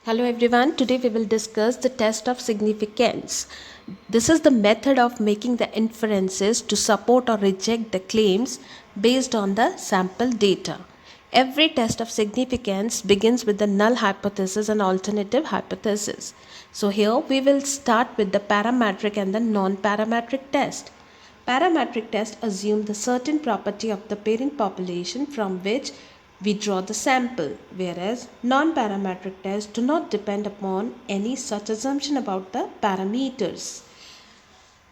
Hello everyone, today we will discuss the test of significance. This is the method of making the inferences to support or reject the claims based on the sample data. Every test of significance begins with the null hypothesis and alternative hypothesis. So here we will start with the parametric and the non-parametric test. Parametric test assume the certain property of the parent population from which we draw the sample, whereas non-parametric tests do not depend upon any such assumption about the parameters.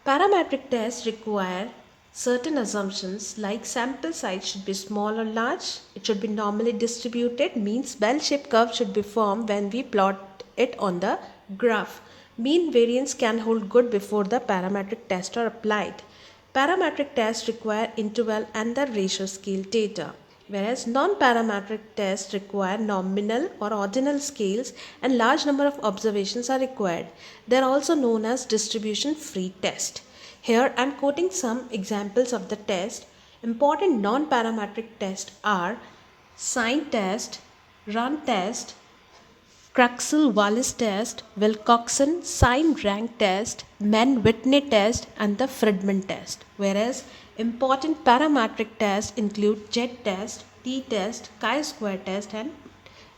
Parametric tests require certain assumptions like sample size should be small or large, it should be normally distributed, means bell-shaped curve should be formed when we plot it on the graph. Mean variance can hold good before the parametric tests are applied. Parametric tests require interval and the ratio scale data, whereas non-parametric tests require nominal or ordinal scales and large number of observations are required. They are also known as distribution-free test. Here I am quoting some examples of the test. Important non-parametric tests are sign test, run test, Cruxell-Wallis test, Wilcoxon sign rank test, Mann-Whitney test and the Friedman test. Whereas important parametric tests include Z test, T test, chi-square test and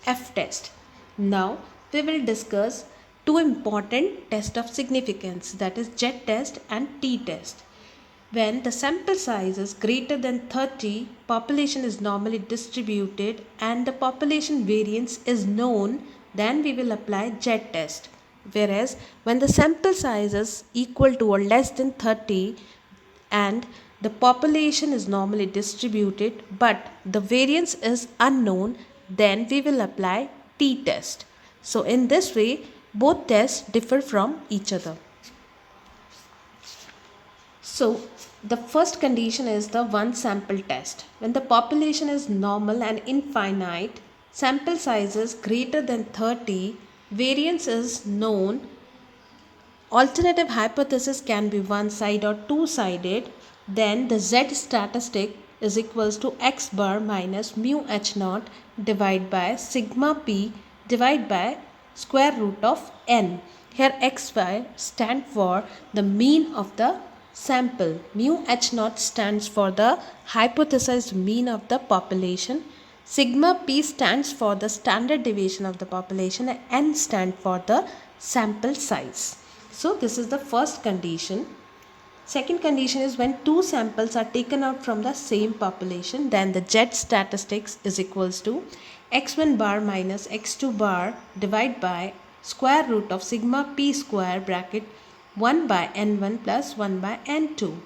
F test. Now we will discuss two important tests of significance, that is Z test and T test. When the sample size is greater than 30, population is normally distributed and the population variance is known, then we will apply Z test. Whereas when the sample size is equal to or less than 30 and the population is normally distributed but the variance is unknown, then we will apply T test. So in this way, both tests differ from each other. So the first condition is the one sample test. When the population is normal and infinite, sample size is greater than 30, variance is known, alternative hypothesis can be one-sided or two-sided, then the Z statistic is equals to x bar minus mu h naught divided by sigma p divided by square root of n. Here x bar stand for the mean of the sample. Mu h naught stands for the hypothesized mean of the population. Sigma p stands for the standard deviation of the population and n stand for the sample size. So this is the first condition. Second condition is when two samples are taken out from the same population, then the Z statistics is equals to x1 bar minus x2 bar divided by square root of sigma p square bracket 1 by n1 plus 1 by n2.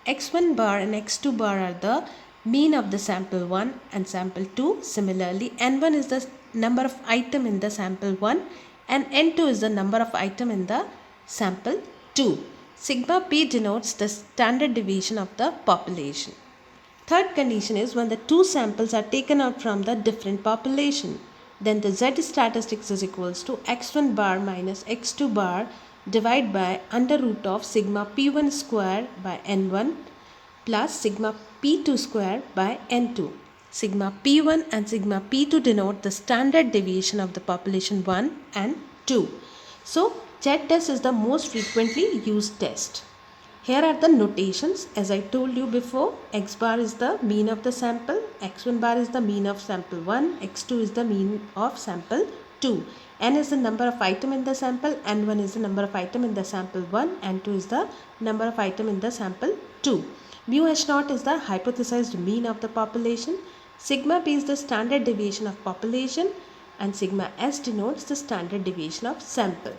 x1 bar and x2 bar are the mean of the sample 1 and sample 2. Similarly, n1 is the number of item in the sample 1 and n2 is the number of item in the sample 2. Sigma p denotes the standard deviation of the population. Third condition is when the two samples are taken out from the different population, then the Z statistics is equals to x1 bar minus x2 bar divided by under root of sigma p1 square by n1 plus sigma p2 square by n2. Sigma p1 and sigma p2 denote the standard deviation of the population 1 and 2. So Z test is the most frequently used test. Here are the notations. As I told you before, x bar is the mean of the sample, x1 bar is the mean of sample 1, x2 is the mean of sample 2. N is the number of item in the sample, n1 is the number of item in the sample 1, n2 is the number of item in the sample 2. Mu h naught is the hypothesized mean of the population, sigma p is the standard deviation of population and sigma s denotes the standard deviation of sample.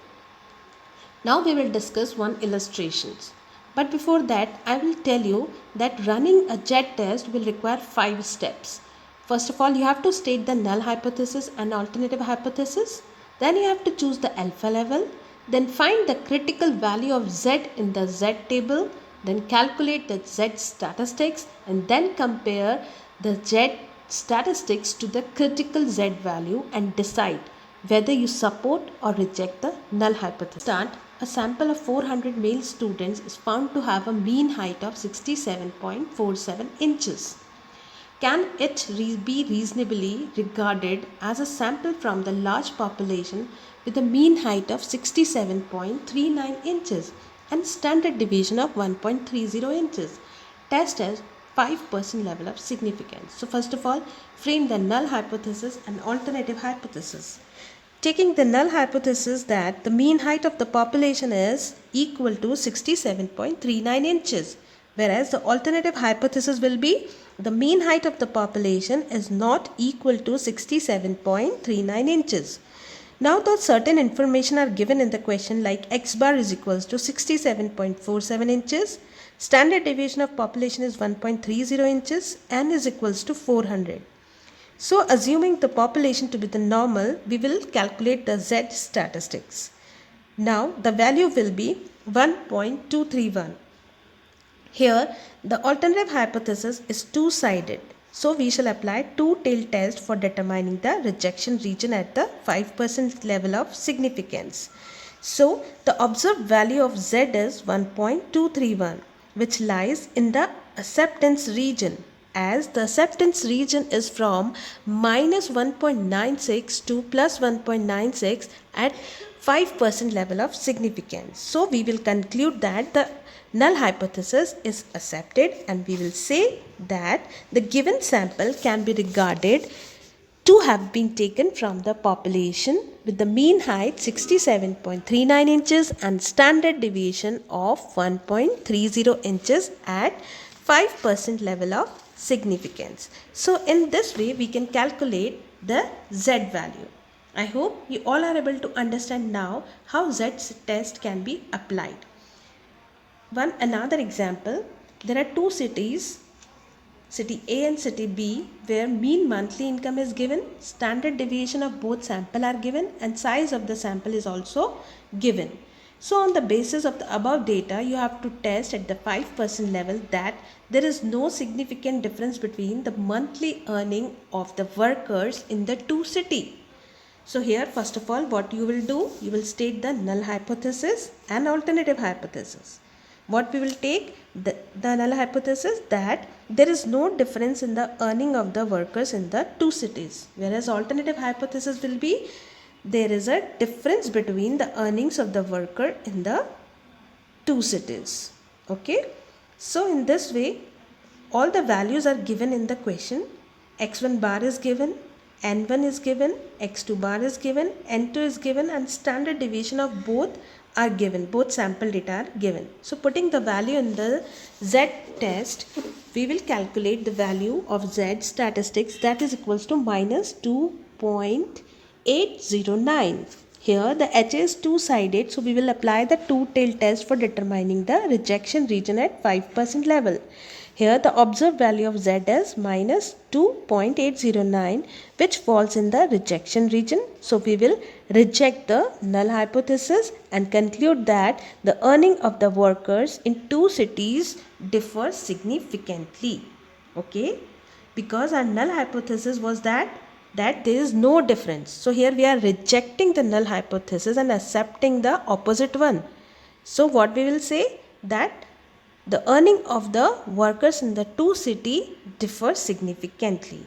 Now we will discuss one illustrations. But before that, I will tell you that running a Z test will require 5 steps. First of all, you have to state the null hypothesis and alternative hypothesis. Then you have to choose the alpha level. Then find the critical value of Z in the Z table. Then calculate the Z statistics and then compare the Z statistics to the critical Z value and decide whether you support or reject the null hypothesis. Start. A sample of 400 male students is found to have a mean height of 67.47 inches. can it be reasonably regarded as a sample from the large population with a mean height of 67.39 inches and standard deviation of 1.30 inches? Test as 5% level of significance. So first of all, frame the null hypothesis and alternative hypothesis. Taking the null hypothesis that the mean height of the population is equal to 67.39 inches, whereas the alternative hypothesis will be the mean height of the population is not equal to 67.39 inches. Now that certain information are given in the question like x bar is equals to 67.47 inches, standard deviation of population is 1.30 inches, n is equals to 400. So assuming the population to be the normal, we will calculate the Z statistics. Now the value will be 1.231. Here the alternative hypothesis is two-sided. So we shall apply two-tailed test for determining the rejection region at the 5% level of significance. So the observed value of Z is 1.231, which lies in the acceptance region, as the acceptance region is from minus 1.96 to plus 1.96 at 5% level of significance. So we will conclude that the null hypothesis is accepted, and we will say that the given sample can be regarded to have been taken from the population with the mean height 67.39 inches and standard deviation of 1.30 inches at 5% level of significance. So in this way we can calculate the Z value. I hope you all are able to understand now how Z test can be applied. Another example, there are two cities, city A and city B, where mean monthly income is given, standard deviation of both sample are given, and size of the sample is also given. So on the basis of the above data, you have to test at the 5% level that there is no significant difference between the monthly earning of the workers in the two cities. So here first of all what you will do, you will state the null hypothesis and alternative hypothesis. What we will take, the null hypothesis that there is no difference in the earning of the workers in the two cities, whereas alternative hypothesis will be there is a difference between the earnings of the worker in the two cities. Okay, so in this way all the values are given in the question. X1 bar is given, N1 is given, X2 bar is given, N2 is given, and standard deviation of both are given, both sample data are given. So putting the value in the Z test, we will calculate the value of Z statistics, that is equals to minus 2.809. Here the H is two-sided, so we will apply the two-tailed test for determining the rejection region at 5% level. Here the observed value of Z is minus 2.809, which falls in the rejection region. So we will reject the null hypothesis and conclude that the earning of the workers in two cities differs significantly. Okay, because our null hypothesis was that there is no difference. So here we are rejecting the null hypothesis and accepting the opposite one. So what we will say, that the earning of the workers in the two cities differ significantly.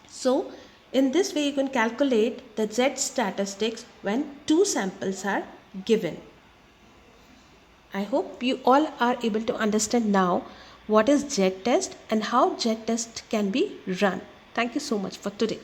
So in this way you can calculate the Z statistics when two samples are given. I hope you all are able to understand now what is Z test and how Z test can be run. Thank you so much for today.